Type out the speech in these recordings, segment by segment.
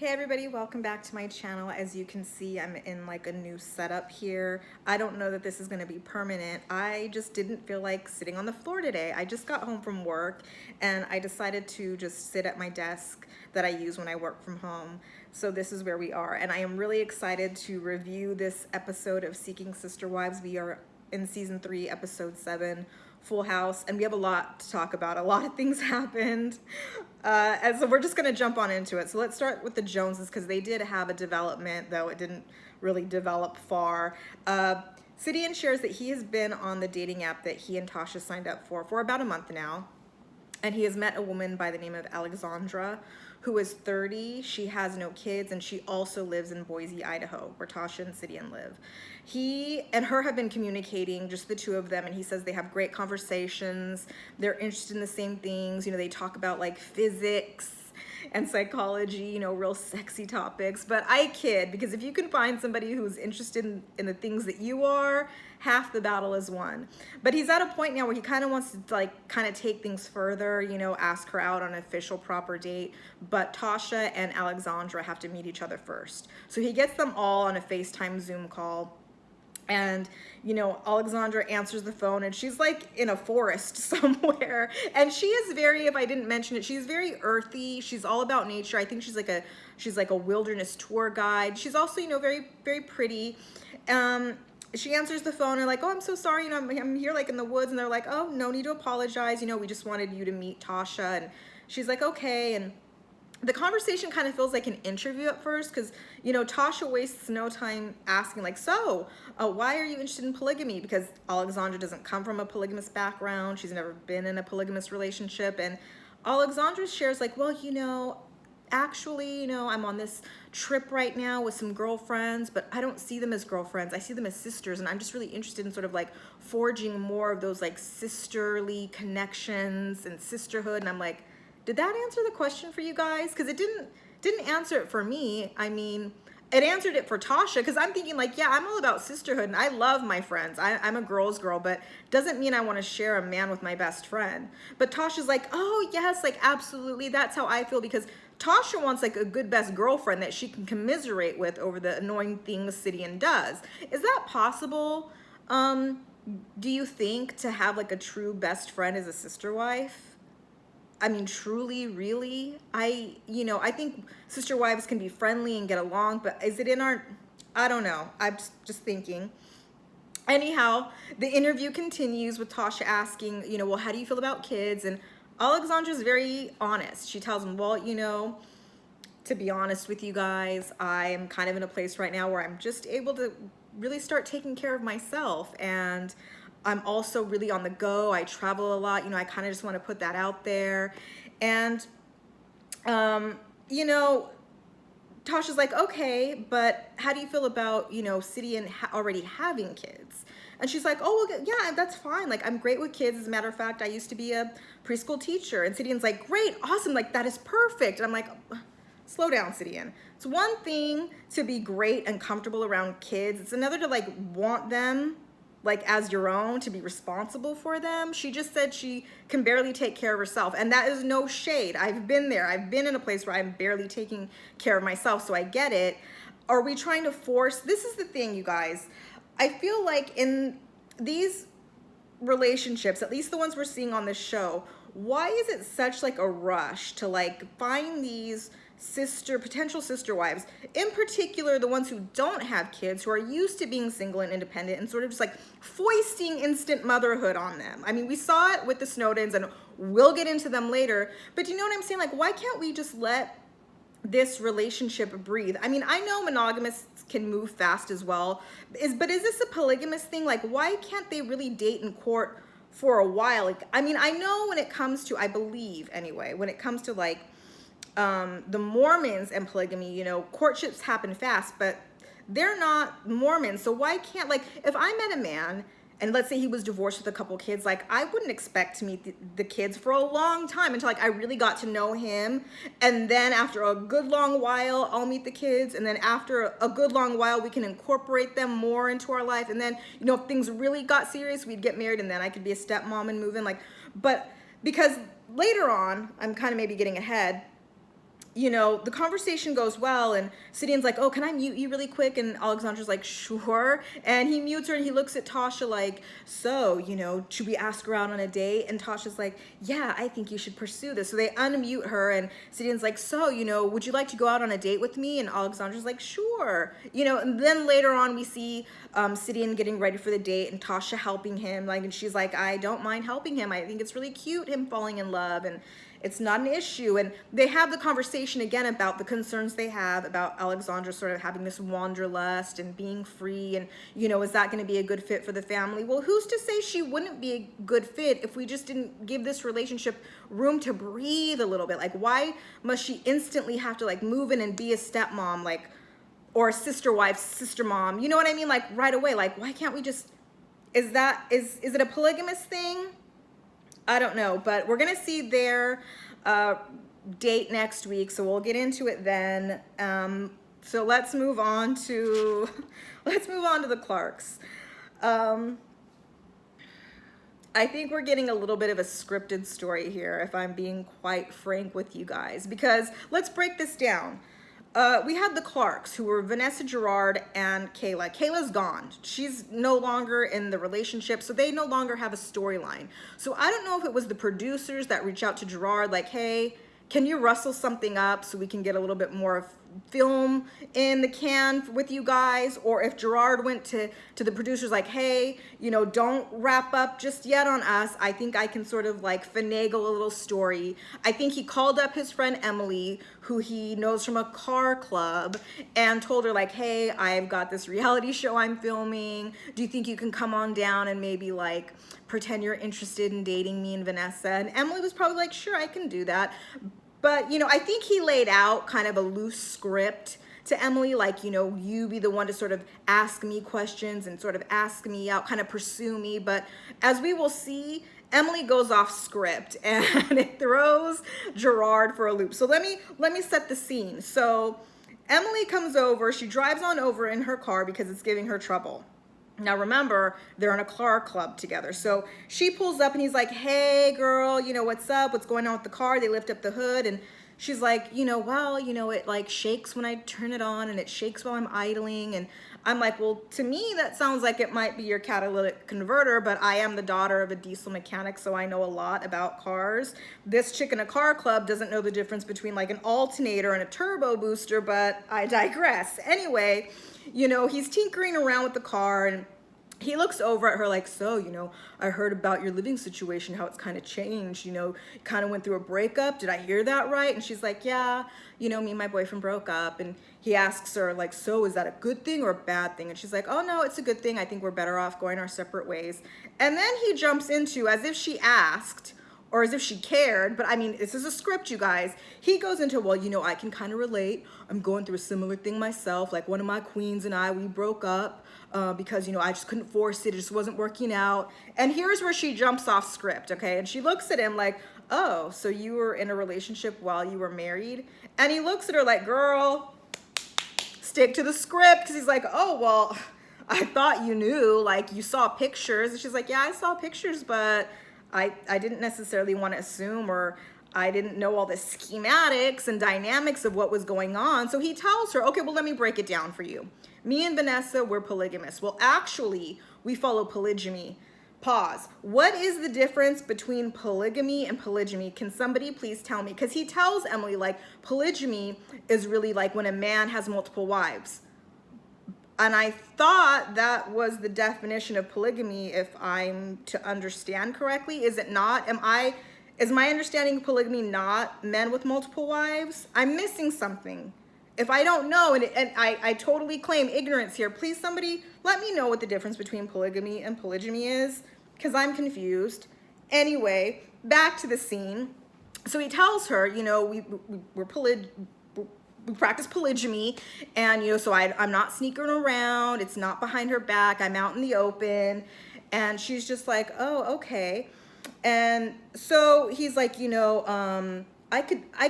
Hey everybody, welcome back to my channel. As you can see, I'm in like a new setup here. I don't know that this is gonna be permanent. I just didn't feel like sitting on the floor today. I just got home from work and I decided to just sit at my desk that I use when I work from home. So this is where we are. And I am really excited to review this episode of Seeking Sister Wives. We are in season 3, episode 7. Full House, and we have a lot to talk about. A lot of things happened, and so we're just gonna jump on into it. So let's start with the Joneses because they did have a development, though it didn't really develop far. Sidian shares that he has been on the dating app that he and Tasha signed up for about a month now, and he has met a woman by the name of Alexandra, who is 30. She has no kids, and she also lives in Boise, Idaho, where Tasha and Sidian live. He and her have been communicating, just the two of them, and he says they have great conversations. They're interested in the same things. You know, they talk about like physics and psychology, you know, real sexy topics. But I kid, because if you can find somebody who's interested in the things that you are, half the battle is won. But he's at a point now where he kind of wants to like kind of take things further, you know, ask her out on an official proper date. But Tasha and Alexandra have to meet each other first. So he gets them all on a FaceTime Zoom call. And, you know, Alexandra answers the phone and she's like in a forest somewhere. And she is very, if I didn't mention it, she's very earthy. She's all about nature. I think she's like a wilderness tour guide. She's also, you know, very, very pretty. She answers the phone and like, oh, I'm so sorry, you know, I'm here like in the woods. And they're like, oh, no need to apologize. You know, we just wanted you to meet Tasha. And she's like, okay. And the conversation kind of feels like an interview at first because, you know, Tasha wastes no time asking like, so why are you interested in polygamy? Because Alexandra doesn't come from a polygamous background. She's never been in a polygamous relationship. And Alexandra shares like, well, you know, actually, you know, I'm on this trip right now with some girlfriends, but I don't see them as girlfriends. I see them as sisters. And I'm just really interested in sort of like forging more of those like sisterly connections and sisterhood. And I'm like, did that answer the question for you guys? Because it didn't answer it for me. I mean, it answered it for Tasha because I'm thinking like, yeah, I'm all about sisterhood and I love my friends. I'm a girl's girl, but doesn't mean I want to share a man with my best friend. But Tasha's like, oh yes, like absolutely. That's how I feel because Tasha wants like a good best girlfriend that she can commiserate with over the annoying things Sidian does. Is that possible? Do you think to have like a true best friend as a sister wife? I mean, truly, really, I think sister wives can be friendly and get along, but is it in our, I don't know. I'm just thinking. Anyhow, the interview continues with Tasha asking, you know, well, how do you feel about kids? And Alexandra's very honest. She tells him, well, you know, to be honest with you guys, I'm kind of in a place right now where I'm just able to really start taking care of myself. And I'm also really on the go. I travel a lot. You know, I kind of just want to put that out there. And, you know, Tasha's like, okay, but how do you feel about, you know, Sidian already having kids? And she's like, oh, well, yeah, that's fine. Like, I'm great with kids. As a matter of fact, I used to be a preschool teacher. And Sidian's like, great, awesome. Like, that is perfect. And I'm like, slow down, Sidian. It's one thing to be great and comfortable around kids. It's another to like want them like as your own, to be responsible for them. She just said she can barely take care of herself. And that is no shade. I've been there. I've been in a place where I'm barely taking care of myself, so I get it. Are we trying to force? This is the thing, you guys. I feel like in these relationships, at least the ones we're seeing on this show, why is it such like a rush to like find these potential sister wives, in particular the ones who don't have kids, who are used to being single and independent, and sort of just like foisting instant motherhood on them? I mean, we saw it with the Snowdens and we'll get into them later, but do you know what I'm saying? Like, why can't we just let this relationship breathe? I mean, I know monogamists can move fast as well, but is this a polygamous thing? Like, why can't they really date and court for a while? Like, I mean, I know when it comes to, I believe anyway, when it comes to like the Mormons and polygamy, you know, courtships happen fast, but they're not Mormons. So why can't, like, if I met a man and let's say he was divorced with a couple kids, like I wouldn't expect to meet the kids for a long time until like I really got to know him. And then after a good long while, I'll meet the kids. And then after a good long while, we can incorporate them more into our life. And then, you know, if things really got serious, we'd get married and then I could be a stepmom and move in. Like, but because later on, I'm kind of maybe getting ahead, you know, the conversation goes well, and Sidian's like, oh, can I mute you really quick? And Alexandra's like, sure. And he mutes her, and he looks at Tasha like, so, you know, should we ask her out on a date? And Tasha's like, yeah, I think you should pursue this. So they unmute her, and Sidian's like, so, you know, would you like to go out on a date with me? And Alexandra's like, sure. You know, and then later on we see Sidian getting ready for the date, and Tasha helping him, like, and she's like, I don't mind helping him. I think it's really cute, him falling in love, and it's not an issue. And they have the conversation again about the concerns they have about Alexandra sort of having this wanderlust and being free, and, you know, is that going to be a good fit for the family? Well, who's to say she wouldn't be a good fit if we just didn't give this relationship room to breathe a little bit? Like, why must she instantly have to like move in and be a stepmom, like, or a sister wife, sister mom? You know what I mean? Like right away, like, why can't we just, is it a polygamous thing? I don't know, but we're gonna see their date next week, so we'll get into it then. So let's move on to the Clarks. I think we're getting a little bit of a scripted story here, if I'm being quite frank with you guys, because let's break this down. We had the Clarks, who were Vanessa, Gerard, and Kayla. Kayla's gone. She's no longer in the relationship, so they no longer have a storyline. So I don't know if it was the producers that reached out to Gerard, like, hey, can you rustle something up so we can get a little bit more film in the can with you guys? Or if Gerard went to the producers like, hey, you know, don't wrap up just yet on us. I think I can sort of like finagle a little story. I think he called up his friend Emily, who he knows from a car club, and told her like, hey, I've got this reality show I'm filming. Do you think you can come on down and maybe like pretend you're interested in dating me and Vanessa? And Emily was probably like, sure, I can do that. But, you know, I think he laid out kind of a loose script to Emily, like, you know, you be the one to sort of ask me questions and sort of ask me out, kind of pursue me. But as we will see, Emily goes off script, and it throws Gerard for a loop. So let me set the scene. So Emily comes over, she drives on over in her car because it's giving her trouble. Now remember, they're in a car club together. So she pulls up and he's like, hey girl, you know, what's up? What's going on with the car? They lift up the hood and she's like, you know, well, you know, it like shakes when I turn it on and it shakes while I'm idling. And I'm like, well, to me, that sounds like it might be your catalytic converter, but I am the daughter of a diesel mechanic, so I know a lot about cars. This chick in a car club doesn't know the difference between like an alternator and a turbo booster, but I digress. Anyway, you know, he's tinkering around with the car and he looks over at her like, so, you know, I heard about your living situation, how it's kind of changed, you know, kind of went through a breakup. Did I hear that right? And she's like, yeah, you know, me and my boyfriend broke up. And he asks her like, so is that a good thing or a bad thing? And she's like, oh no, it's a good thing. I think we're better off going our separate ways. And then he jumps into, as if she asked, or as if she cared, but I mean, this is a script, you guys. He goes into, well, you know, I can kind of relate. I'm going through a similar thing myself. Like one of my queens and I, we broke up because, you know, I just couldn't force it. It just wasn't working out. And here's where she jumps off script, okay? And she looks at him like, oh, so you were in a relationship while you were married? And he looks at her like, girl, stick to the script. Because he's like, oh, well, I thought you knew, like you saw pictures. And she's like, yeah, I saw pictures, but I didn't necessarily want to assume, or I didn't know all the schematics and dynamics of what was going on. So he tells her, okay, well, let me break it down for you. Me and Vanessa, we're polygamous. Well, actually, we follow polygamy. Pause. What is the difference between polygamy and polygyny? Can somebody please tell me? Because he tells Emily, like, polygamy is really like when a man has multiple wives. And I thought that was the definition of polygamy, if I'm to understand correctly. Is it not? Is my understanding of polygamy not men with multiple wives? I'm missing something. If I don't know, and I totally claim ignorance here, please somebody let me know what the difference between polygamy and polygyny is, because I'm confused. Anyway, back to the scene. So he tells her, you know, we practice polygamy, and, you know, so I'm not sneaking around. It's not behind her back. I'm out in the open. And she's just like, oh, okay. And so he's like, you know,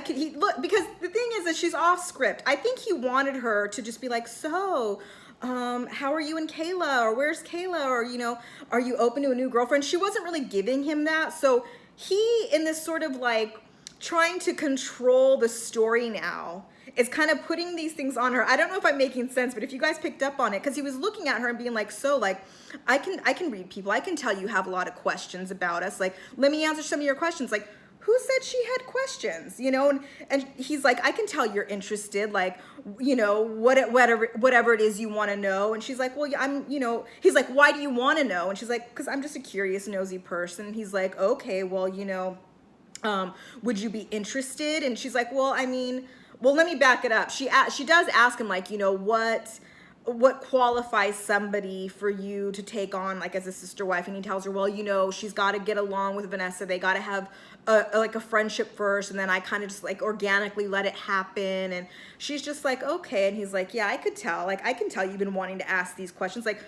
he look, because the thing is that she's off script. I think he wanted her to just be like, so, how are you and Kayla, or where's Kayla, or, you know, are you open to a new girlfriend? She wasn't really giving him that. So he, in this sort of like trying to control the story now. Is kind of putting these things on her. I don't know if I'm making sense, but if you guys picked up on it, because he was looking at her and being like, so like, I can read people. I can tell you have a lot of questions about us. Like, let me answer some of your questions. Like, who said she had questions? You know, and he's like, I can tell you're interested. Like, you know, whatever it is you want to know. And she's like, well, yeah, I'm, you know, he's like, why do you want to know? And she's like, because I'm just a curious, nosy person. And he's like, okay, well, you know, would you be interested? And she's like, well, I mean, well, let me back it up. She does ask him, like, you know, what qualifies somebody for you to take on, like, as a sister wife? And he tells her, well, you know, she's got to get along with Vanessa. They got to have like a friendship first, and then I kind of just like organically let it happen. And she's just like, okay. And he's like, yeah, I could tell. Like, I can tell you've been wanting to ask these questions. Like,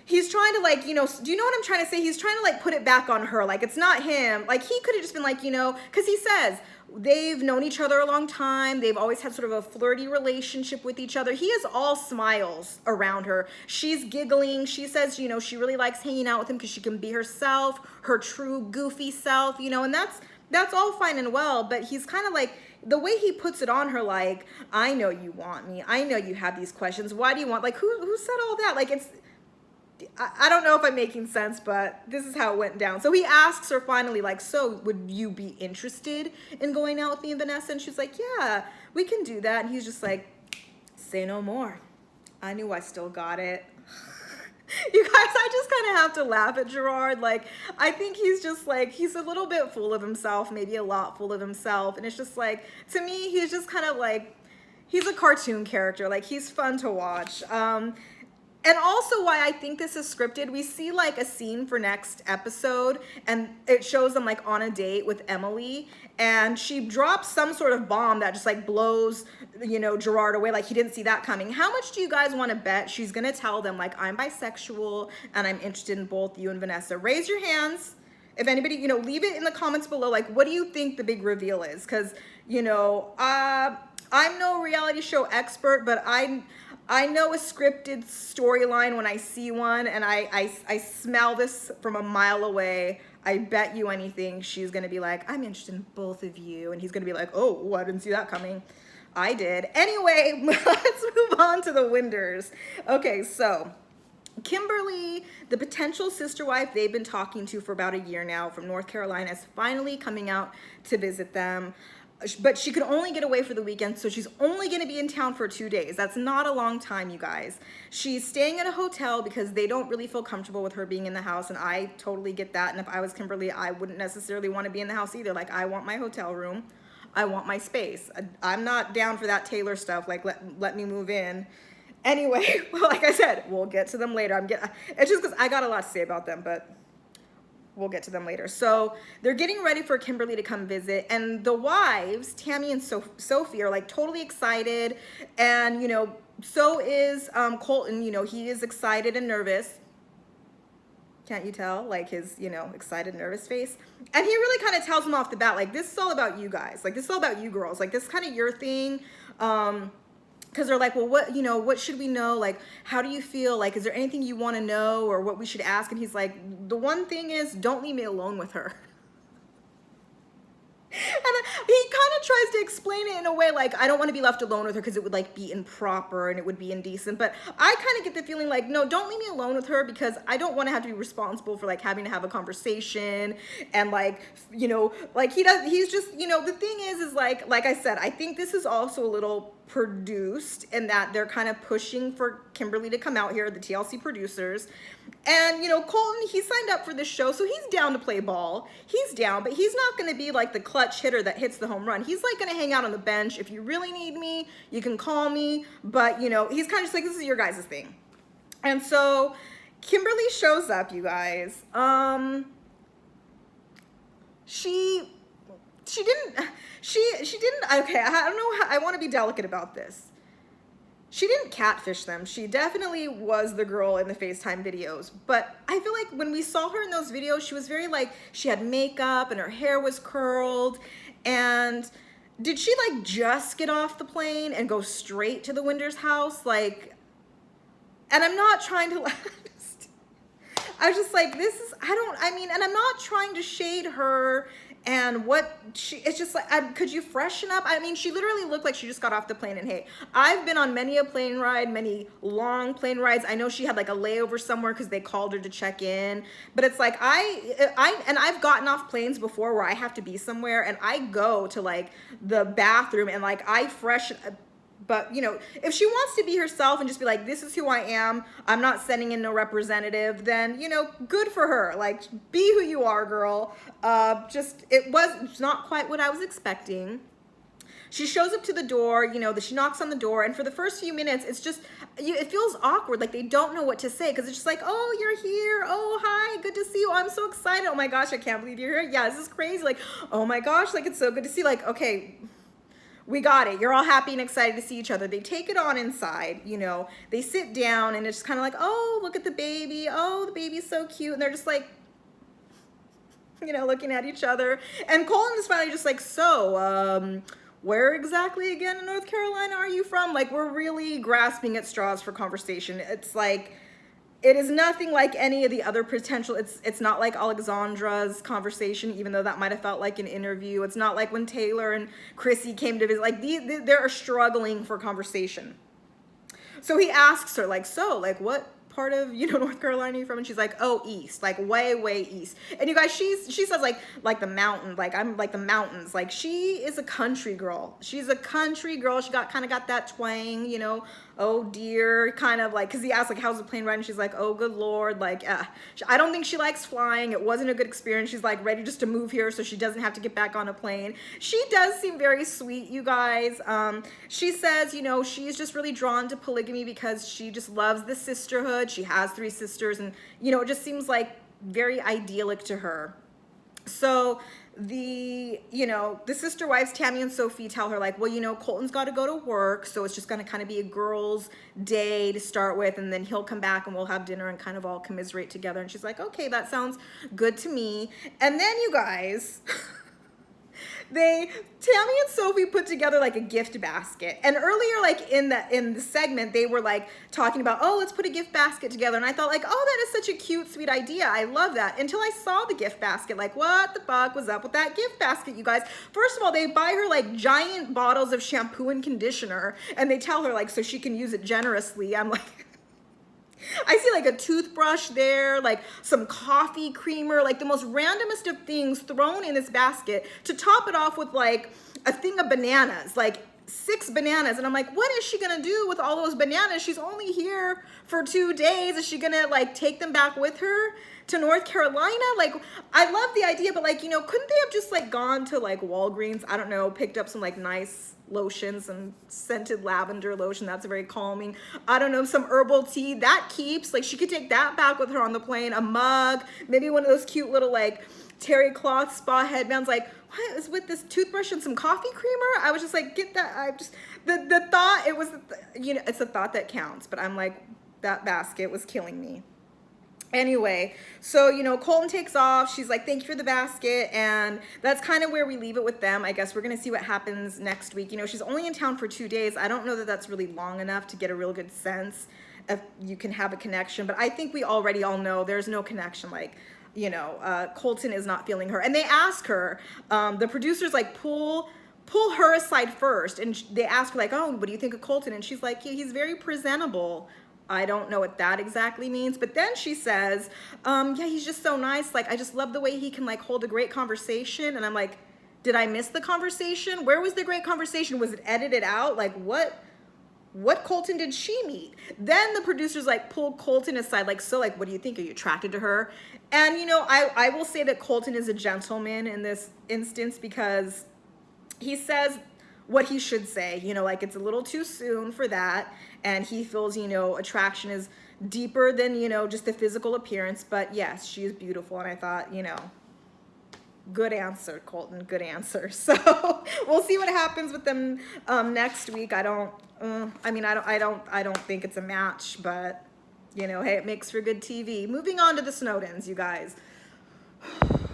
he's trying to, like, you know, do you know what I'm trying to say? He's trying to, like, put it back on her. Like, it's not him. Like, he could have just been like, you know, because he says they've known each other a long time. They've always had sort of a flirty relationship with each other. He is all smiles around her. She's giggling. She says, you know, she really likes hanging out with him because she can be herself, her true goofy self, you know, and that's all fine and well. But he's kind of like, the way he puts it on her, like, I know you want me. I know you have these questions. Why do you want, like, who said all that? Like, it's, I don't know if I'm making sense, but this is how it went down. So he asks her finally, like, so would you be interested in going out with me and Vanessa? And she's like, yeah, we can do that. And he's just like, say no more. I knew I still got it. You guys, I just kind of have to laugh at Gerard. Like, I think he's just like, he's a little bit full of himself, maybe a lot full of himself. And it's just like, to me, he's just kind of like, he's a cartoon character. Like, he's fun to watch. And also why I think this is scripted, we see like a scene for next episode and it shows them like on a date with Emily, and she drops some sort of bomb that just like blows, you know, Gerard away. Like, he didn't see that coming. How much do you guys want to bet she's going to tell them, like, I'm bisexual and I'm interested in both you and Vanessa? Raise your hands. If anybody, you know, leave it in the comments below. Like, what do you think the big reveal is? Because, you know, I'm no reality show expert, but I know a scripted storyline when I see one, and I smell this from a mile away. I bet you anything she's going to be like, I'm interested in both of you. And he's going to be like, oh, I didn't see that coming. I did. Anyway, let's move on to the Winders. Okay, so Kimberly, the potential sister wife they've been talking to for about a year now from North Carolina, is finally coming out to visit them. But she could only get away for the weekend, so she's only going to be in town for 2 days. That's not a long time, you guys. She's staying at a hotel because they don't really feel comfortable with her being in the house, and I totally get that. And if I was Kimberly, I wouldn't necessarily want to be in the house either. Like, I want my hotel room. I want my space. I'm not down for that Taylor stuff, like, let me move in. Anyway, well, like I said, we'll get to them later. It's just because I got a lot to say about them, but we'll get to them later. So they're getting ready for Kimberly to come visit, and the wives, Tammy and Sophie, are like totally excited. And, you know, so is Colton. You know, he is excited and nervous. Can't you tell? Like, his, you know, excited, nervous face. And he really kind of tells them off the bat, like, this is all about you guys. Like, this is all about you girls. Like, this is kind of your thing. Because they're like, well, what, you know, what should we know? Like, how do you feel? Like, is there anything you want to know or what we should ask? And he's like, the one thing is, don't leave me alone with her. And he kind of tries to explain it in a way like, I don't want to be left alone with her because it would like be improper and it would be indecent. But I kind of get the feeling like, no, don't leave me alone with her, because I don't want to have to be responsible for like having to have a conversation. And like, you know, like he's just, you know, the thing is like I said, I think this is also a little produced in that they're kind of pushing for Kimberly to come out here, the TLC producers. And, you know, Colton, he signed up for this show, so he's down to play ball. He's down, but he's not going to be like the clutch hitter that hits the home run. He's like going to hang out on the bench. If you really need me, you can call me. But, you know, he's kind of just like, this is your guys' thing. And so Kimberly shows up, you guys. She didn't, okay, I don't know how, I want to be delicate about this. She didn't catfish them. She definitely was the girl in the FaceTime videos. But I feel like when we saw her in those videos, she was very like, she had makeup and her hair was curled. And did she like just get off the plane and go straight to the Winders house? Like, and I'm not trying to, I was just like, this is, and I'm not trying to shade her And it's just like, could you freshen up? I mean, she literally looked like she just got off the plane. And hey, I've been on many a plane ride, many long plane rides. I know she had like a layover somewhere because they called her to check in. But it's like, I've gotten off planes before where I have to be somewhere and I go to like the bathroom and like I freshen. But, you know, if she wants to be herself and just be like, this is who I am, I'm not sending in no representative, then, you know, good for her. Like, be who you are, girl. It's not quite what I was expecting. She shows up to the door, you know, she knocks on the door, and for the first few minutes, it's just, it feels awkward. Like, they don't know what to say, because it's just like, oh, you're here. Oh, hi, good to see you. I'm so excited. Oh my gosh, I can't believe you're here. Yeah, this is crazy. Like, oh my gosh, like, it's so good to see. Like, okay, we got it. You're all happy and excited to see each other. They take it on inside, you know, they sit down and it's just kind of like, oh, look at the baby. Oh, the baby's so cute. And they're just like, you know, looking at each other. And Colton is finally just like, so, where exactly again in North Carolina are you from? Like, we're really grasping at straws for conversation. It's like, it is nothing like any of the other potential. It's not like Alexandra's conversation, even though that might have felt like an interview. It's not like when Taylor and Chrissy came to visit. Like, they're struggling for conversation. So he asks her, like, so, like, what part of, you know, North Carolina are you from? And she's like, oh, east, like way, way east. And you guys, she says like the mountain, like I'm like the mountains. Like, she is a country girl. She's a country girl. She kind of got that twang, you know, oh dear, kind of like, because he asked like, how's the plane ride? And she's like, oh good Lord, like, I don't think she likes flying. It wasn't a good experience. She's like ready just to move here so she doesn't have to get back on a plane. She does seem very sweet, you guys. She says, you know, she's just really drawn to polygamy because she just loves the sisterhood. She has 3 sisters and, you know, it just seems like very idyllic to her. So the sister wives, Tammy and Sophie, tell her like, well, you know, Colton's got to go to work, so it's just going to kind of be a girls' day to start with, and then he'll come back and we'll have dinner and kind of all commiserate together. And she's like, okay, that sounds good to me. And then you guys, Tammy and Sophie put together like a gift basket. And earlier, like in the segment, they were like talking about, oh, let's put a gift basket together. And I thought like, oh, that is such a cute, sweet idea. I love that. Until I saw the gift basket. Like, what the fuck was up with that gift basket, you guys? First of all, they buy her like giant bottles of shampoo and conditioner, and they tell her like, so she can use it generously. I'm like, I see like a toothbrush there, like some coffee creamer, like the most randomest of things thrown in this basket to top it off with like a thing of bananas, like 6 bananas. And I'm like, what is she gonna do with all those bananas? She's only here for 2 days. Is she gonna like take them back with her to North Carolina? Like, I love the idea, but like, you know, couldn't they have just like gone to like Walgreens, I don't know, picked up some like nice lotions and scented lavender lotion that's very calming, I don't know, some herbal tea that keeps, like she could take that back with her on the plane, a mug, maybe one of those cute little like terry cloth spa headbands. Like, what is with this toothbrush and some coffee creamer? I was just like, get that. I just the thought, it was, you know, it's a thought that counts, but I'm like, that basket was killing me. Anyway, so, you know, Colton takes off. She's like, thank you for the basket. And that's kind of where we leave it with them. I guess we're going to see what happens next week. You know, she's only in town for 2 days. I don't know that that's really long enough to get a real good sense if you can have a connection. But I think we already all know there's no connection. Like, you know, Colton is not feeling her. And they ask her, the producers like pull her aside first. And they ask her like, oh, what do you think of Colton? And she's like, yeah, he's very presentable. I don't know what that exactly means. But then she says, yeah, he's just so nice. Like, I just love the way he can like hold a great conversation. And I'm like, did I miss the conversation? Where was the great conversation? Was it edited out? Like, what Colton did she meet? Then the producers like pulled Colton aside, like, so like, what do you think? Are you attracted to her? And, you know, I will say that Colton is a gentleman in this instance because he says what he should say, you know, like it's a little too soon for that. And he feels, you know, attraction is deeper than, you know, just the physical appearance. But yes, she is beautiful. And I thought, you know, good answer, Colton, good answer. So we'll see what happens with them next week. I don't think it's a match, but you know, hey, it makes for good TV. Moving on to the Snowdens, you guys.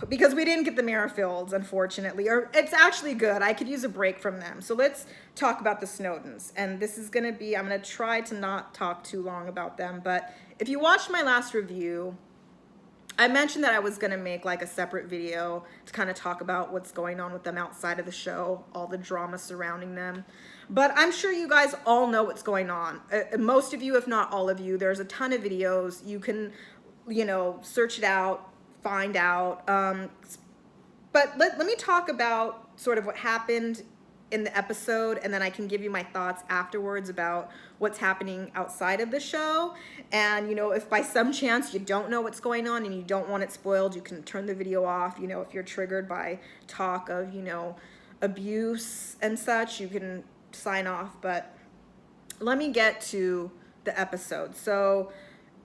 Because we didn't get the Merrifields, unfortunately, or it's actually good. I could use a break from them. So let's talk about the Snowdens. And this is going to be, I'm going to try to not talk too long about them. But if you watched my last review, I mentioned that I was gonna make like a separate video to kind of talk about what's going on with them outside of the show, all the drama surrounding them. But I'm sure you guys all know what's going on. Most of you, if not all of you, there's a ton of videos. You can, you know, search it out, find out. But let me talk about sort of what happened in the episode, and then I can give you my thoughts afterwards about what's happening outside of the show. And, you know, if by some chance you don't know what's going on and you don't want it spoiled, you can turn the video off. You know, if you're triggered by talk of, you know, abuse and such, you can sign off. But let me get to the episode. So,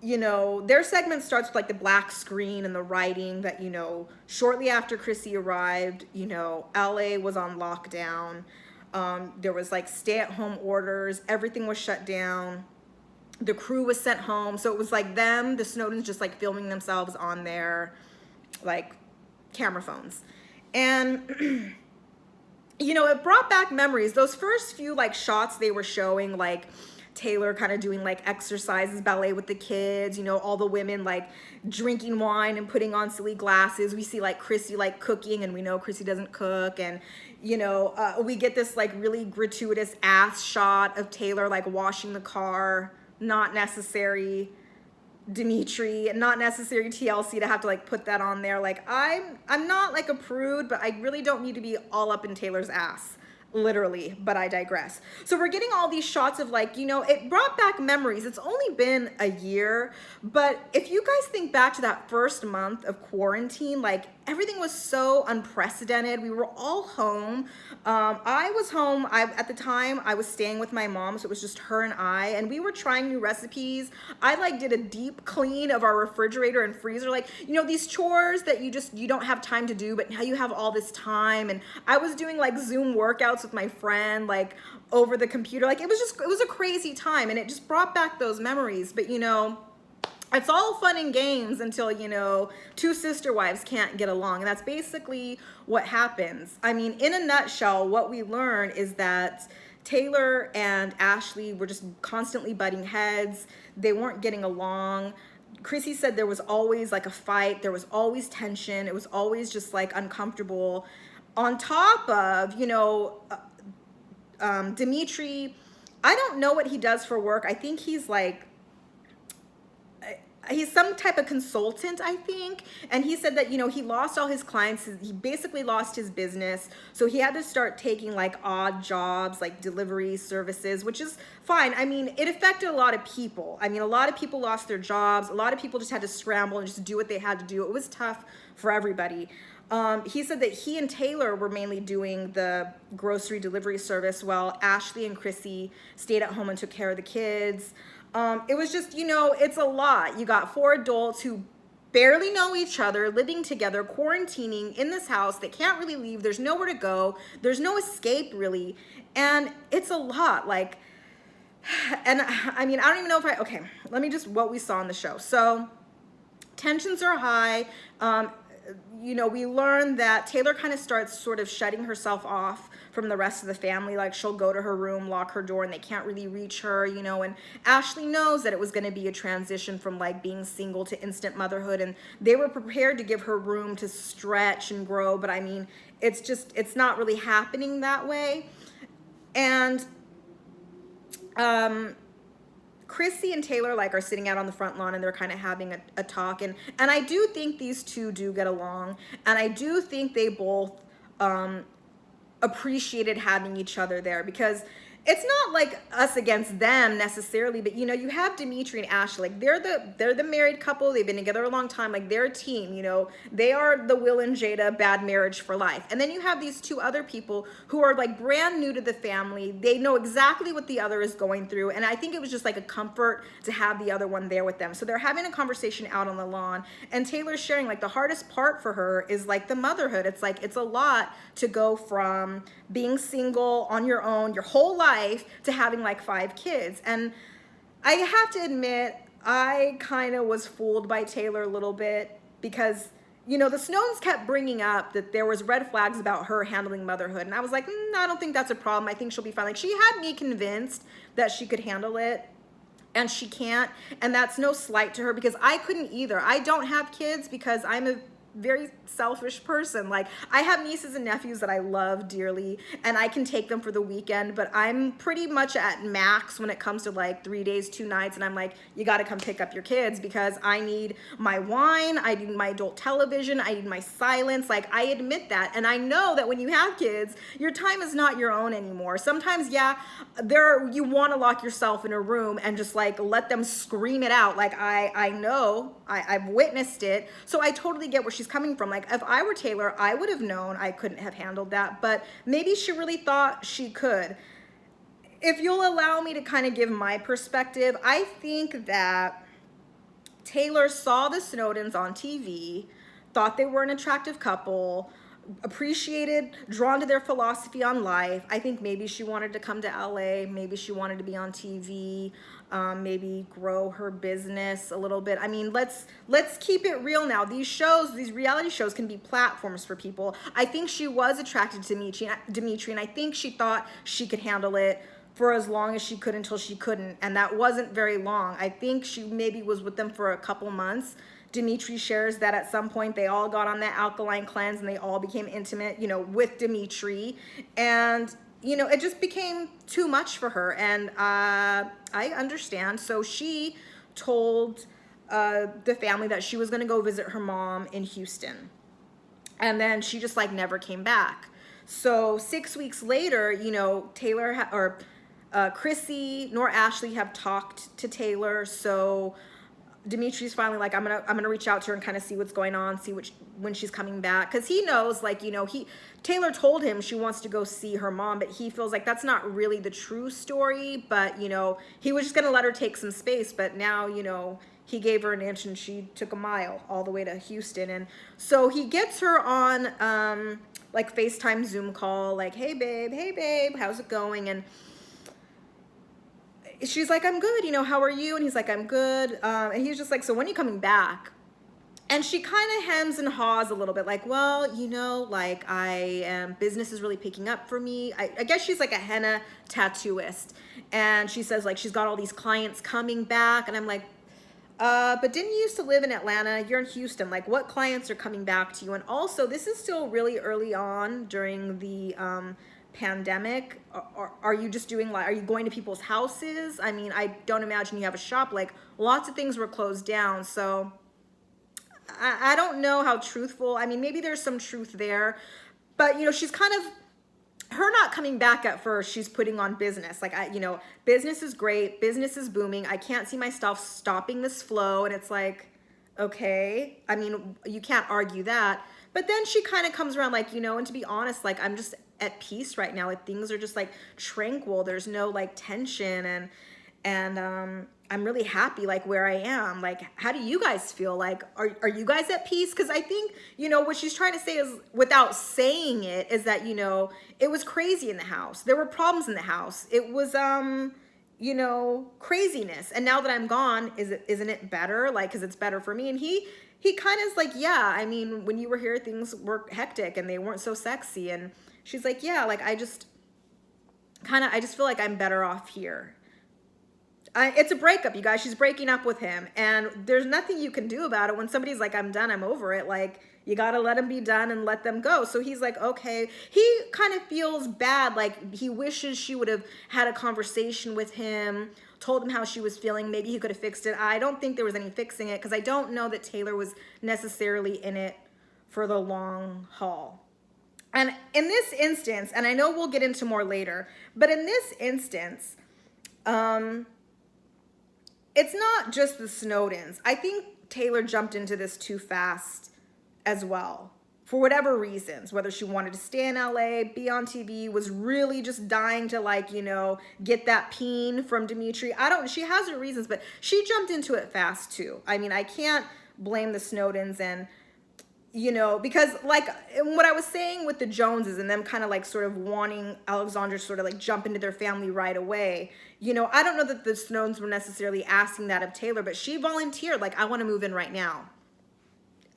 you know, their segment starts with like the black screen and the writing that, you know, shortly after Chrissy arrived, you know, LA was on lockdown. There was like stay-at-home orders. Everything was shut down. The crew was sent home. So it was like them, the Snowdens, just like filming themselves on their like camera phones. And, you know, it brought back memories. Those first few like shots they were showing, like Taylor kind of doing like exercises, ballet with the kids, you know, all the women like drinking wine and putting on silly glasses. We see like Chrissy like cooking, and we know Chrissy doesn't cook. And, you know, we get this like really gratuitous ass shot of Taylor like washing the car. Not necessary, Dimitri, not necessary TLC to have to like put that on there. Like I'm not like a prude, but I really don't need to be all up in Taylor's ass. Literally, but I digress. So we're getting all these shots of like, you know, it brought back memories. It's only been a year, but if you guys think back to that first month of quarantine, like everything was so unprecedented. We were all home. I was home. At the time I was staying with my mom, so it was just her and I, and we were trying new recipes. I like did a deep clean of our refrigerator and freezer, like, you know, these chores that you don't have time to do, but now you have all this time. And I was doing like Zoom workouts with my friend, like over the computer. Like it was a crazy time, and it just brought back those memories. But, you know, it's all fun and games until, you know, two sister wives can't get along. And that's basically what happens. I mean, in a nutshell, what we learn is that Taylor and Ashley were just constantly butting heads. They weren't getting along. Chrissy said there was always like a fight. There was always tension. It was always just like uncomfortable. On top of, you know, Dimitri, I don't know what he does for work. I think he's like, he's some type of consultant, I think. And he said that, you know, he lost all his clients. He basically lost his business. So he had to start taking like odd jobs, like delivery services, which is fine. I mean, it affected a lot of people. I mean, a lot of people lost their jobs. A lot of people just had to scramble and just do what they had to do. It was tough for everybody. He said that he and Taylor were mainly doing the grocery delivery service while Ashley and Chrissy stayed at home and took care of the kids. It was just, you know, it's a lot. You got 4 adults who barely know each other, living together, quarantining in this house. They can't really leave. There's nowhere to go. There's no escape really. And it's a lot. Like, and I mean, I don't even know if okay, let me just, what we saw in the show. So tensions are high. You know, we learned that Taylor kind of starts sort of shutting herself off from the rest of the family. Like she'll go to her room, lock her door, and they can't really reach her, you know. And Ashley knows that it was going to be a transition from like being single to instant motherhood, and they were prepared to give her room to stretch and grow. But I mean, it's not really happening that way. And Chrissy and Taylor like are sitting out on the front lawn, and they're kind of having a talk, and I do think these two do get along, and I do think they both appreciated having each other there, because it's not like us against them necessarily, but you know, you have Dimitri and Ashley, like they're the married couple. They've been together a long time. Like they're a team, you know, they are the Will and Jada bad marriage for life. And then you have these 2 other people who are like brand new to the family. They know exactly what the other is going through. And I think it was just like a comfort to have the other one there with them. So they're having a conversation out on the lawn, and Taylor's sharing like the hardest part for her is like the motherhood. It's like, it's a lot to go from being single on your own your whole life to having like 5 kids. And I have to admit, I kind of was fooled by Taylor a little bit, because, you know, the Snowdens kept bringing up that there was red flags about her handling motherhood. And I was like, I don't think that's a problem. I think she'll be fine. Like she had me convinced that she could handle it. and she can't, and that's no slight to her, because I couldn't either. I don't have kids because I'm a very selfish person. Like, I have nieces and nephews that I love dearly, and I can take them for the weekend, but I'm pretty much at max when it comes to like 3 days, 2 nights, and I'm like, you got to come pick up your kids, because I need my wine, I need my adult television, I need my silence. Like, I admit that, and I know that when you have kids, your time is not your own anymore. Sometimes, yeah, you want to lock yourself in a room and just like let them scream it out. Like, I know, I've witnessed it, so I totally get where she's coming from. Like, if I were Taylor, I would have known I couldn't have handled that, but maybe she really thought she could. If you'll allow me to kind of give my perspective, I think that Taylor saw the Snowdens on TV, thought they were an attractive couple, appreciated, drawn to their philosophy on life. I think maybe she wanted to come to LA, maybe she wanted to be on TV, maybe grow her business a little bit. I mean, let's keep it real now. These shows, these reality shows, can be platforms for people. I think she was attracted to Dimitri, and I think she thought she could handle it for as long as she could until she couldn't, and that wasn't very long. I think she maybe was with them for a couple months. Dimitri shares that at some point they all got on that alkaline cleanse and they all became intimate, you know, with Dimitri, and you know, it just became too much for her, and I understand. So she told the family that she was going to go visit her mom in Houston, and then she just like never came back. So 6 weeks later, you know, Taylor Chrissy nor Ashley have talked to Taylor, so Dimitri's finally like, I'm gonna reach out to her and kind of see what's going on, see when she's coming back, because he knows, like, you know, Taylor told him she wants to go see her mom, but he feels like that's not really the true story. But you know, he was just gonna let her take some space, but now, you know, he gave her an inch and she took a mile all the way to Houston. And so he gets her on like FaceTime Zoom call, like, hey babe, how's it going? And she's like, I'm good, you know, how are you? And he's like, I'm good. And he's just like, so when are you coming back? And she kind of hems and haws a little bit, like, well, you know, like, business is really picking up for me. I guess she's like a henna tattooist. And she says, like, she's got all these clients coming back. And I'm like, but didn't you used to live in Atlanta? You're in Houston. Like, what clients are coming back to you? And also, this is still really early on during the pandemic. Are you just doing, like, are you going to people's houses? I mean, I don't imagine you have a shop. Like, lots of things were closed down. So I don't know how truthful. I mean, maybe there's some truth there, but you know, she's kind of, her not coming back at first, she's putting on business. Like, you know, business is great, business is booming, I can't see myself stopping this flow. And it's like, okay, I mean, you can't argue that. But then she kind of comes around, like, you know, and to be honest, like, I'm just at peace right now. Like, things are just like tranquil, there's no like tension, and I'm really happy, like, where I am. Like, how do you guys feel? Like, are you guys at peace? Because I think, you know, what she's trying to say is, without saying it, is that, you know, it was crazy in the house. There were problems in the house. It was, you know, craziness. And now that I'm gone, isn't it better? Like, because it's better for me. And he kind of is like, yeah, I mean, when you were here, things were hectic and they weren't so sexy. And she's like, yeah, like, I just feel like I'm better off here. It's a breakup, you guys. She's breaking up with him, and there's nothing you can do about it. When somebody's like, I'm done, I'm over it, like, you gotta let them be done and let them go. So he's like, okay. He kind of feels bad, like, he wishes she would have had a conversation with him, told him how she was feeling. Maybe he could have fixed it. I don't think there was any fixing it, because I don't know that Taylor was necessarily in it for the long haul. And in this instance, and I know we'll get into more later, but in this instance, it's not just the Snowdens. I think Taylor jumped into this too fast as well, for whatever reasons, whether she wanted to stay in LA, be on TV, was really just dying to, like, you know, get that peen from Dimitri. She has her reasons, but she jumped into it fast too. I mean, I can't blame the Snowdens, and, you know, because like what I was saying with the Joneses and them kind of like sort of wanting Alexandra sort of like jump into their family right away, you know, I don't know that the Snowdens were necessarily asking that of Taylor, but she volunteered, like, I want to move in right now.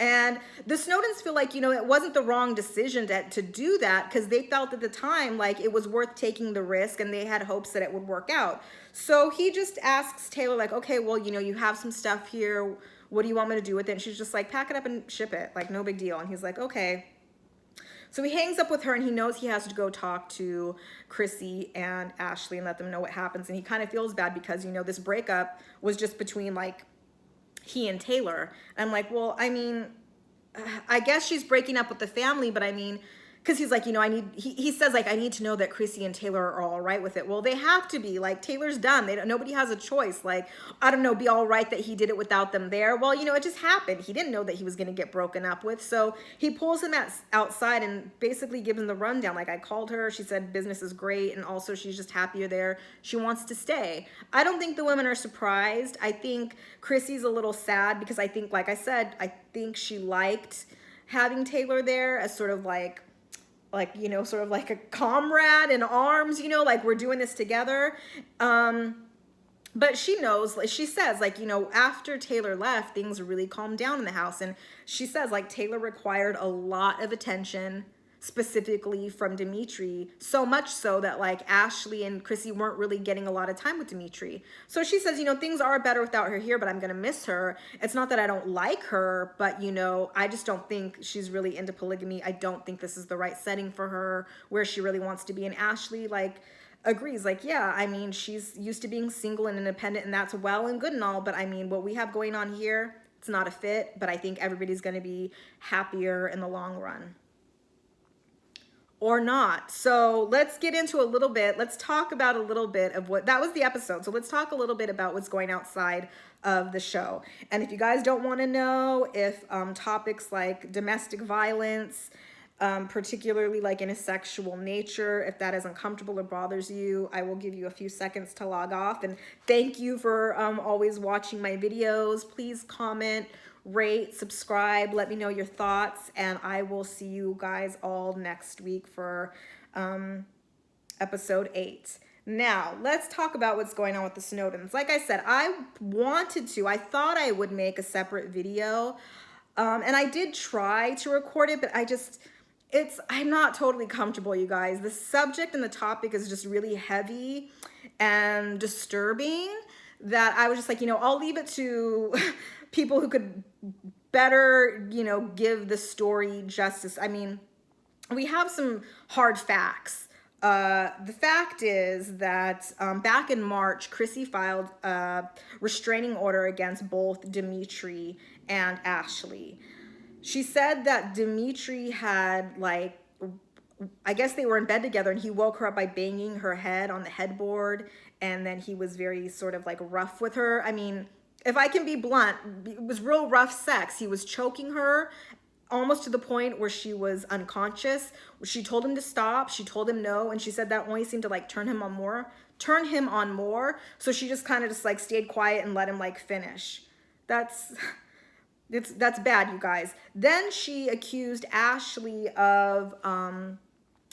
And the Snowdens feel like, it wasn't the wrong decision to do that, because they felt at the time like it was worth taking the risk and they had hopes that it would work out. So he just asks Taylor, like, okay, well, you have some stuff here. What do you want me to do with it? And she's just like, pack it up and ship it. Like, no big deal. And he's like, okay. So he hangs up with her, and he knows he has to go talk to Chrissy and Ashley and let them know what happens. And he kind of feels bad because, this breakup was just between like he and Taylor. And I'm like, well, I mean, I guess she's breaking up with the family, but I mean, because he's like, he says like, I need to know that Chrissy and Taylor are all right with it. Well, they have to be. Like, Taylor's done. Nobody has a choice. Like, I don't know, be all right that he did it without them there. Well, it just happened. He didn't know that he was going to get broken up with. So he pulls him outside and basically gives him the rundown. Like, I called her. She said business is great. And also she's just happier there. She wants to stay. I don't think the women are surprised. I think Chrissy's a little sad because I think, like I said, I think she liked having Taylor there as sort of like, sort of like a comrade in arms, like we're doing this together. But she knows, like she says, like, after Taylor left, things really calmed down in the house. And she says, like, Taylor required a lot of attention, specifically from Dimitri, so much so that like Ashley and Chrissy weren't really getting a lot of time with Dimitri. So she says, things are better without her here, but I'm gonna miss her. It's not that I don't like her, but I just don't think she's really into polygamy. I don't think this is the right setting for her where she really wants to be. And Ashley like agrees, like, yeah, I mean, she's used to being single and independent, and that's well and good and all, but I mean, what we have going on here, it's not a fit, but I think everybody's gonna be happier in the long run. Or not. So let's get into a little bit. Let's talk about a little bit of what, that was the episode. So let's talk a little bit about what's going outside of the show. And if you guys don't want to know if topics like domestic violence, particularly like in a sexual nature, if that is uncomfortable or bothers you, I will give you a few seconds to log off. And thank you for always watching my videos. Please comment, rate, subscribe, let me know your thoughts, and I will see you guys all next week for episode 8. Now, let's talk about what's going on with the Snowdens. Like I said, I thought I would make a separate video, and I did try to record it, but I'm not totally comfortable, you guys. The subject and the topic is just really heavy and disturbing that I was just like, I'll leave it to people who could better, give the story justice. I mean, we have some hard facts. The fact is that back in March, Chrissy filed a restraining order against both Dimitri and Ashley. She said that Dimitri had, like, I guess they were in bed together, and he woke her up by banging her head on the headboard, and then he was very sort of like rough with her. I mean, if I can be blunt, it was real rough sex. He was choking her almost to the point where she was unconscious. She told him to stop. She told him no, and she said that only seemed to like turn him on more. So she just kind of just like stayed quiet and let him like finish. That's bad, you guys. Then she accused Ashley of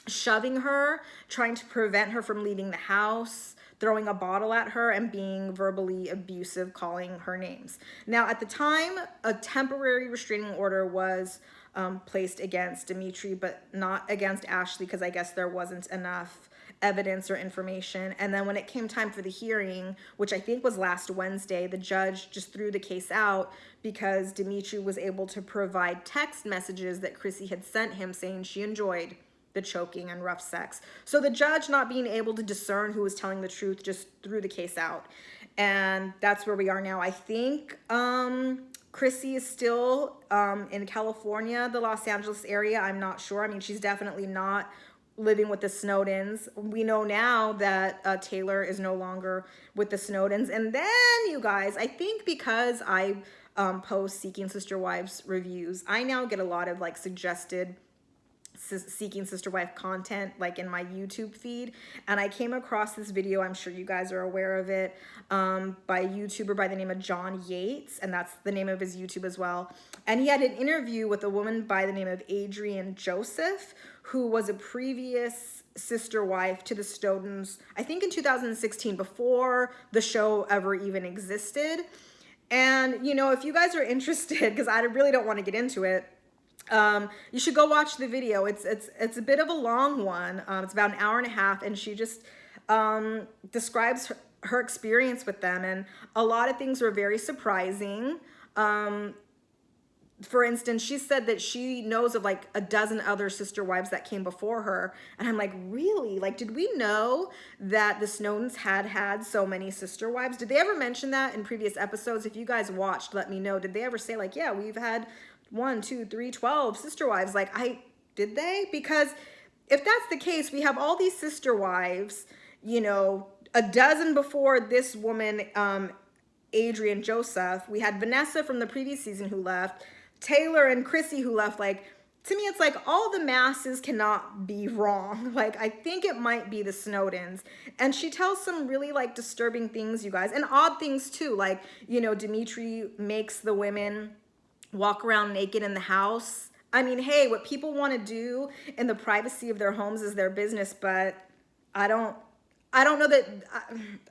shoving her, trying to prevent her from leaving the house, throwing a bottle at her, and being verbally abusive, calling her names. Now, at the time, a temporary restraining order was placed against Dimitri, but not against Ashley, because I guess there wasn't enough evidence or information. And then when it came time for the hearing, which I think was last Wednesday, the judge just threw the case out because Dimitri was able to provide text messages that Chrissy had sent him saying she enjoyed the choking and rough sex. So the judge, not being able to discern who was telling the truth, just threw the case out. And that's where we are now. I think Chrissy is still in California, the Los Angeles area. I'm not sure. I mean, she's definitely not living with the Snowdens. We know now that Taylor is no longer with the Snowdens. And then, you guys, I think because I post Seeking Sister Wives reviews, I now get a lot of like suggested Seeking Sister Wife content like in my YouTube feed, and I came across this video, I'm sure you guys are aware of it, by a YouTuber by the name of John Yates, and that's the name of his YouTube as well. And he had an interview with a woman by the name of Ariadne Joseph, who was a previous sister wife to the Snowdens, I think in 2016, before the show ever even existed. And, you know, if you guys are interested, because I really don't want to get into it, you should go watch the video. It's a bit of a long one. It's about an hour and a half, and she just describes her experience with them, and a lot of things were very surprising. For instance, she said that she knows of like a dozen other sister wives that came before her. And I'm like, really? Like, did we know that the Snowdens had so many sister wives? Did they ever mention that in previous episodes? If you guys watched, let me know. Did they ever say like, yeah, we've had 1, 2, 3, 12 sister wives? Like, did they? Because if that's the case, we have all these sister wives, you know, a dozen before this woman, Ariadne Joseph. We had Vanessa from the previous season who left. Taylor and Chrissy who left. Like, to me, it's like all the masses cannot be wrong. Like, I think it might be the Snowdens. And she tells some really like disturbing things, you guys, and odd things too. Like, you know, Dimitri makes the women walk around naked in the house. I mean, hey, what people want to do in the privacy of their homes is their business, but I don't know that,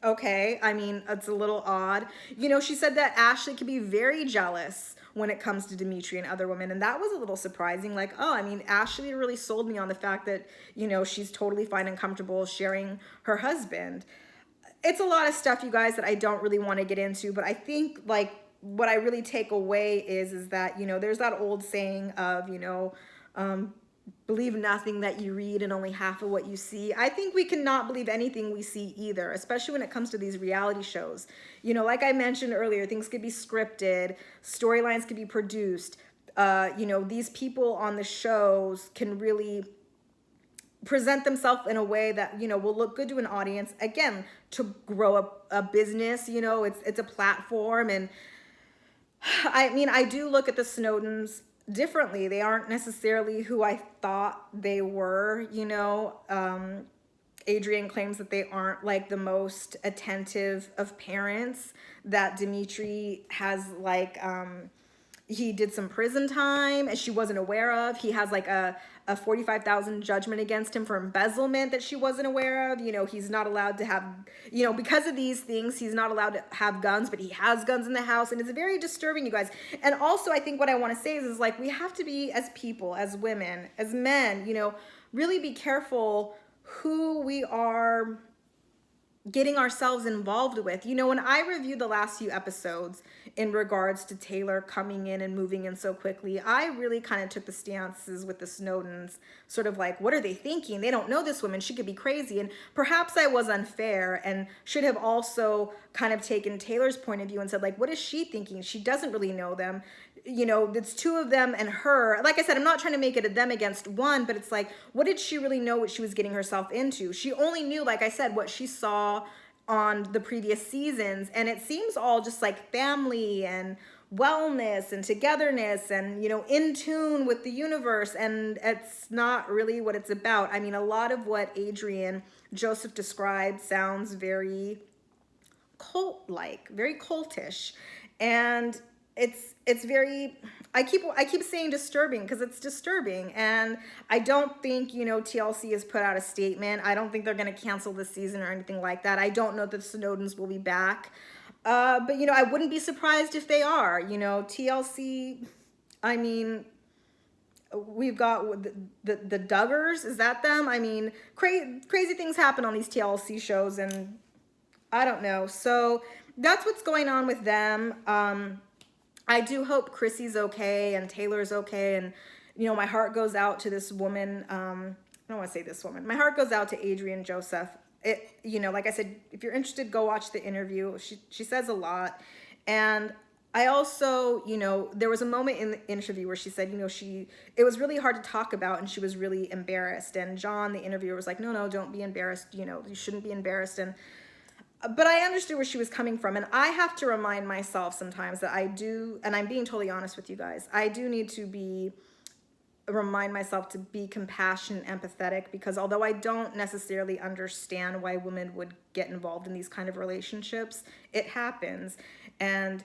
okay, I mean, it's a little odd. You know, she said that Ashley could be very jealous when it comes to Dimitri and other women. And that was a little surprising. Like, oh, I mean, Ashley really sold me on the fact that, you know, she's totally fine and comfortable sharing her husband. It's a lot of stuff, you guys, that I don't really want to get into. But I think, like, what I really take away is that, you know, there's that old saying of, you know, believe nothing that you read and only half of what you see. I think we cannot believe anything we see either, especially when it comes to these reality shows. You know, like I mentioned earlier, things could be scripted, storylines could be produced. You know, these people on the shows can really present themselves in a way that, you know, will look good to an audience. Again, to grow a business, you know, it's a platform. And I mean, I do look at the Snowdens differently. They aren't necessarily who I thought they were, you know. Adrian claims that they aren't like the most attentive of parents, that Dimitri has like, he did some prison time and she wasn't aware of. He has like a 45,000 judgment against him for embezzlement that she wasn't aware of. You know, he's not allowed to have, you know, because of these things, he's not allowed to have guns, but he has guns in the house. And it's very disturbing, you guys. And also, I think what I want to say is like, we have to be, as people, as women, as men, you know, really be careful who we are getting ourselves involved with. You know, when I reviewed the last few episodes in regards to Taylor coming in and moving in so quickly, I really kind of took the stances with the Snowdens, sort of like, what are they thinking? They don't know this woman. She could be crazy. And perhaps I was unfair and should have also kind of taken Taylor's point of view and said, like, what is she thinking? She doesn't really know them. You know, it's two of them and her. Like I said, I'm not trying to make it a them against one, but it's like, what did she really know what she was getting herself into? She only knew, like I said, what she saw on the previous seasons. And it seems all just like family and wellness and togetherness and, you know, in tune with the universe. And it's not really what it's about. I mean, a lot of what Ariadne Joseph described sounds very cult-like, very cultish. And it's very, I keep saying disturbing because it's disturbing. And I don't think, you know, TLC has put out a statement. I don't think they're going to cancel this season or anything like that. I don't know that the Snowdens will be back. But, you know, I wouldn't be surprised if they are. You know, TLC, I mean, we've got the Duggars. Is that them? I mean, crazy things happen on these TLC shows, and I don't know. So that's what's going on with them. I do hope Chrissy's okay and Taylor's okay. And, you know, my heart goes out to this woman. I don't want to say this woman. My heart goes out to Ariadne Joseph. You know, like I said, if you're interested, go watch the interview. She says a lot. And I also, you know, there was a moment in the interview where she said, you know, it was really hard to talk about and she was really embarrassed. And John, the interviewer, was like, no, don't be embarrassed. You know, you shouldn't be embarrassed. But I understood where she was coming from. And I have to remind myself sometimes that I do, and I'm being totally honest with you guys, I do need to remind myself to be compassionate and empathetic, because although I don't necessarily understand why women would get involved in these kind of relationships, it happens. And,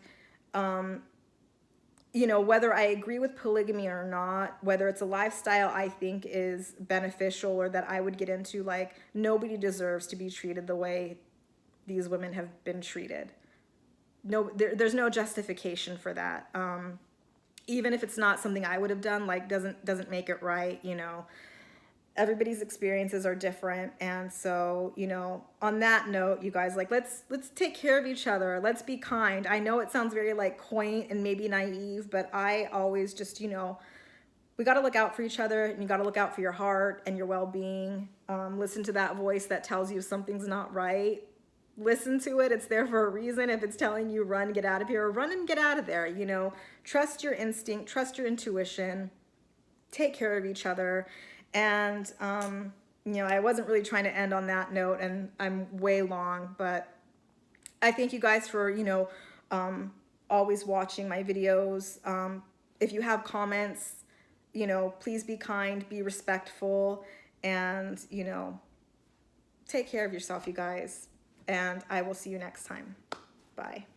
you know, whether I agree with polygamy or not, whether it's a lifestyle I think is beneficial or that I would get into, like, nobody deserves to be treated the way these women have been treated. there's no justification for that. Even if it's not something I would have done, like doesn't make it right, you know. Everybody's experiences are different, and so, you know, on that note, you guys, like, let's take care of each other. Let's be kind. I know it sounds very like quaint and maybe naive, but I always just, you know, we got to look out for each other, and you got to look out for your heart and your well-being. Listen to that voice that tells you something's not right. Listen to it. It's there for a reason. If it's telling you run, get out of here, run and get out of there. You know, trust your instinct, trust your intuition, take care of each other. And, you know, I wasn't really trying to end on that note, and I'm way long, but I thank you guys for, you know, always watching my videos. If you have comments, you know, please be kind, be respectful, and, you know, take care of yourself, you guys. And I will see you next time. Bye.